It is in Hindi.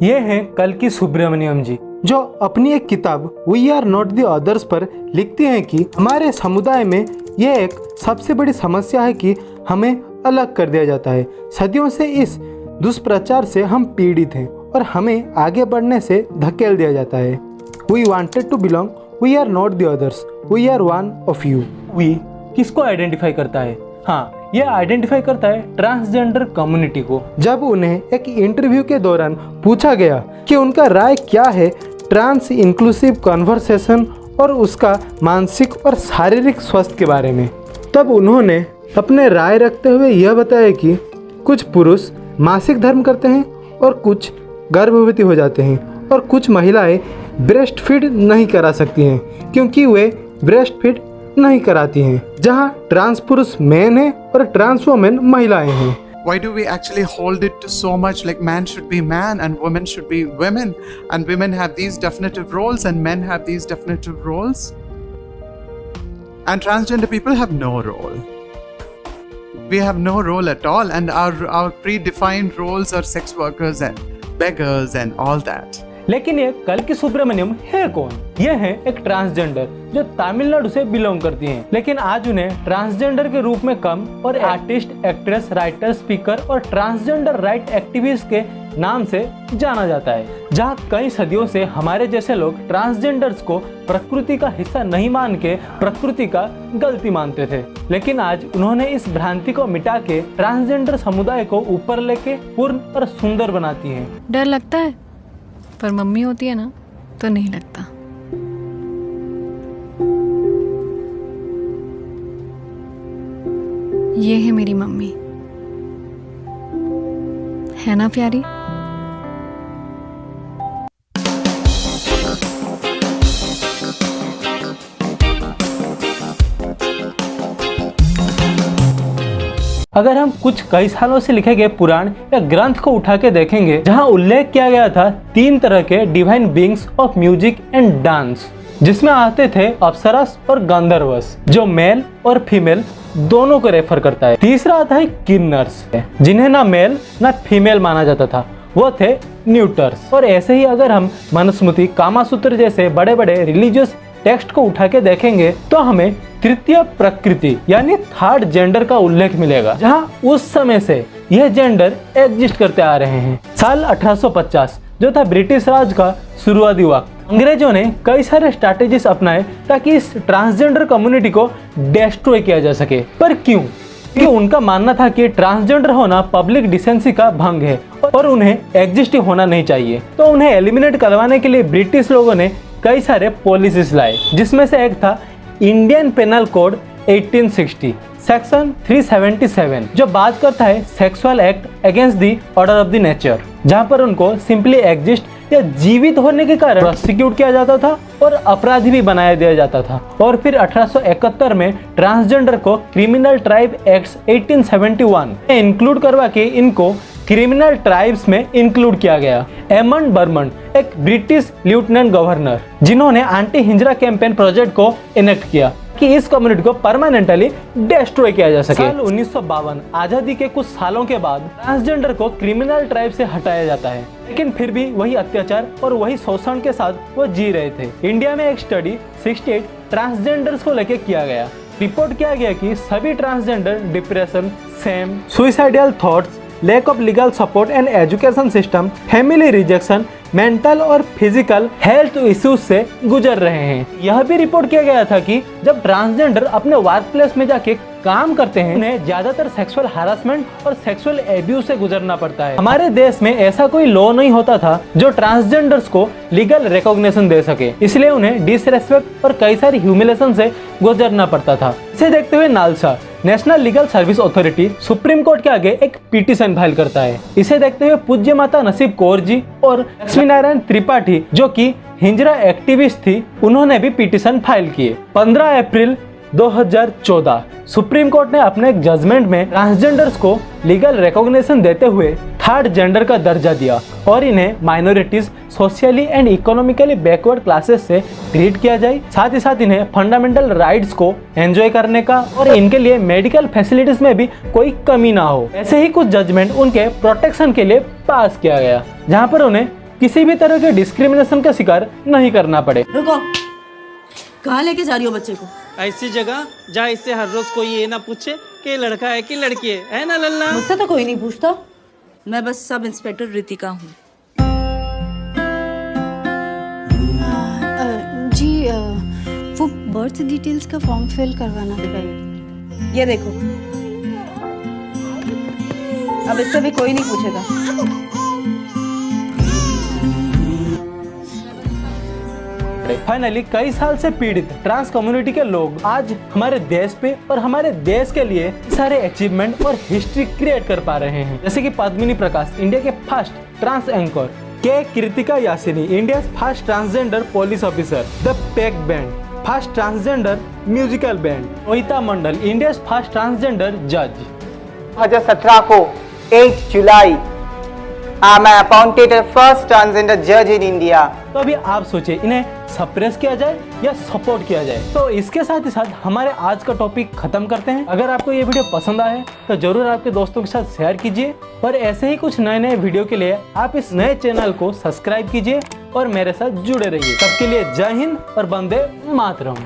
ये हैं कल्कि सुब्रमण्यम जी, जो अपनी एक किताब we are not the others पर लिखते हैं कि हमारे समुदाय में यह एक सबसे बड़ी समस्या है कि हमें अलग कर दिया जाता है। सदियों से इस दुष्प्रचार से हम पीड़ित हैं और हमें आगे बढ़ने से धकेल दिया जाता है। We wanted to belong, we are not the others, we are one of you. वी किसको आइडेंटिफाई करता है? हाँ, यह आइडेंटिफाई करता है ट्रांसजेंडर कम्युनिटी को। जब उन्हें एक इंटरव्यू के दौरान पूछा गया कि उनका राय क्या है ट्रांस इंक्लूसिव कन्वर्सेशन और उसका मानसिक और शारीरिक स्वास्थ्य के बारे में, तब उन्होंने अपने राय रखते हुए यह बताया कि कुछ पुरुष मासिक धर्म करते हैं और कुछ गर्भवती हो जाते हैं और कुछ महिलाएं ब्रेस्ट फीड नहीं करा सकती हैं क्योंकि वे ब्रेस्ट फीड नहीं कराती हैं, जहां ट्रांस पुरुष मैन है और ट्रांस वुमेन महिलाएं हैं। Why do we actually hold it to so much like man should be man and women should be women and women have these definitive roles and men have these definitive roles and transgender people have no role. We have no role at all and our predefined roles are sex workers and beggars and all that. लेकिन ये कल्कि सुब्रमण्यम है कौन? ये है एक ट्रांसजेंडर जो तमिलनाडु से बिलोंग करती हैं, लेकिन आज उन्हें ट्रांसजेंडर के रूप में कम और आर्टिस्ट, एक्ट्रेस, राइटर, स्पीकर और ट्रांसजेंडर राइट एक्टिविस्ट के नाम से जाना जाता है। जहाँ कई सदियों से हमारे जैसे लोग ट्रांसजेंडर्स को प्रकृति का हिस्सा नहीं मान के प्रकृति का गलती मानते थे, लेकिन आज उन्होंने इस भ्रांति को मिटा के ट्रांसजेंडर समुदाय को ऊपर लेके पूर्ण और सुंदर बनाती है। डर लगता है, पर मम्मी होती है ना तो नहीं लगता। ये है मेरी मम्मी, है ना प्यारी? अगर हम कुछ कई सालों से लिखे गए पुराण या ग्रंथ को उठा के देखेंगे, जहां उल्लेख किया गया था 3 तरह के divine beings of music and dance, जिसमें आते थे अप्सरास और गंधर्वस, जो मेल और फीमेल दोनों को रेफर करता है। तीसरा आता है किन्नर्स, जिन्हें ना मेल ना फीमेल माना जाता था, वो थे न्यूटर्स। और ऐसे ही अगर हम मनुस्मृति, कामासूत्र जैसे बड़े बड़े रिलीजियस टेक्स्ट को उठा के देखेंगे तो हमें तृतीय प्रकृति यानी थर्ड जेंडर का उल्लेख मिलेगा, जहां उस समय से यह जेंडर एग्जिस्ट करते आ रहे हैं। साल 1850 जो था ब्रिटिश राज का शुरुआती वक्त, अंग्रेजों ने कई सारे स्ट्रैटेजीज अपनाए ताकि इस ट्रांसजेंडर कम्युनिटी को डिस्ट्रॉय किया जा सके। पर क्यों? क्योंकि उनका मानना था कि ट्रांसजेंडर होना पब्लिक डिसेंसी का भंग है और उन्हें एग्जिस्ट होना नहीं चाहिए। तो उन्हें एलिमिनेट करवाने के लिए ब्रिटिश लोगों ने कई सारे पॉलिसीज लाए, जिसमें से एक था इंडियन पेनल कोड 1860 सेक्शन 377, जो बात करता है sexual act against the order of the nature, जहां पर उनको सिंपली एग्जिस्ट या जीवित होने के कारण प्रोसिक्यूट किया जाता था और अपराधी भी बनाया दिया जाता था। और फिर 1871 में ट्रांसजेंडर को क्रिमिनल ट्राइब एक्ट 1871 में इंक्लूड करवा के इनको क्रिमिनल ट्राइब्स में इंक्लूड किया गया। एमंड बर्मन एक ब्रिटिश लेफ्टिनेंट गवर्नर, जिन्होंने एंटी हिजरा कैंपेन प्रोजेक्ट को इनेक्ट किया कि इस कम्युनिटी को परमानेंटली डिस्ट्रॉय किया जा सके। साल 1952 आजादी के कुछ सालों के बाद ट्रांसजेंडर को क्रिमिनल ट्राइब से हटाया जाता है, लेकिन फिर भी वही अत्याचार और वही शोषण के साथ वो जी रहे थे। इंडिया में एक स्टडी 68 ट्रांसजेंडर्स को लेकर किया गया। रिपोर्ट किया गया कि सभी transgender depression, shame, suicidal thoughts, lack of legal support and education system, family rejection, mental और फिजिकल हेल्थ इश्यूज से गुजर रहे हैं। यह भी रिपोर्ट किया गया था कि जब ट्रांसजेंडर अपने वर्क प्लेस में जाके काम करते हैं, उन्हें ज्यादातर सेक्सुअल हैरेसमेंट और सेक्सुअल एब्यूज से गुजरना पड़ता है। हमारे देश में ऐसा कोई लॉ नहीं होता था जो ट्रांसजेंडर्स को लीगल रिकॉग्निशन दे सके, इसलिए उन्हें डिसरेस्पेक्ट और कई सारी ह्यूमिलेशन से गुजरना पड़ता था। इसे देखते हुए NALSA national legal service authority supreme court के आगे एक पिटीशन फाइल करता है। इसे देखते हुए पूज्य माता नसीब कौर जी और लक्ष्मी नारायण त्रिपाठी, जो कि हिजरा एक्टिविस्ट थी, उन्होंने भी पिटीशन फाइल किए। 15 अप्रैल 2014 सुप्रीम कोर्ट ने अपने एक जजमेंट में ट्रांसजेंडर्स को लीगल रिकॉग्निशन देते हुए थर्ड जेंडर का दर्जा दिया और इन्हें minorities, socially and economically backward classes से ट्रीट किया जाए। साथ ही साथ इन्हें फंडामेंटल राइट्स को एंजॉय करने का और इनके लिए मेडिकल फैसिलिटीज में भी कोई कमी ना हो। ऐसे ही कुछ जजमेंट उनके प्रोटेक्शन के लिए पास किया गया, जहाँ पर उन्हें किसी भी तरह के डिस्क्रिमिनेशन का शिकार नहीं करना पड़े। रुको, कहाँ लेके जा रही हो बच्चे को? ऐसी जगह जहाँ इससे हर रोज कोई ये ना पूछे कि लड़का है कि लड़की है ना लल्ला? मुझसे तो कोई नहीं पूछता। मैं बस सब इंस्पेक्टर रितिका हूँ। जी वो बर्थ डिटेल्स का फॉर्म फिल करवाना है। ये देखो, अब इससे भी कोई नहीं पूछेगा। फाइनली कई साल से पीड़ित ट्रांस कम्युनिटी के लोग आज हमारे देश पे और हमारे देश के लिए सारे अचीवमेंट और हिस्ट्री क्रिएट कर पा रहे हैं। जैसे कि पद्मिनी प्रकाश, इंडिया के first trans anchor, K Krithika Yasini, India first transgender police officer, the pack band, first transgender musical band, Rohita Mandal, India first transgender जज। 2017 को 8 जुलाई मैं अपॉइंटेड फर्स्ट ट्रांसजेंडर जज इन इंडिया। तो अभी आप सोचिए, इन्हें सप्रेस किया जाए या सपोर्ट किया जाए? तो इसके साथ ही साथ हमारे आज का टॉपिक खत्म करते हैं। अगर आपको ये वीडियो पसंद आए तो जरूर आपके दोस्तों के साथ शेयर कीजिए और ऐसे ही कुछ नए नए वीडियो के लिए आप इस नए चैनल को सब्सक्राइब कीजिए और मेरे साथ जुड़े रहिए। सबके लिए जय हिंद और वंदे मातरम।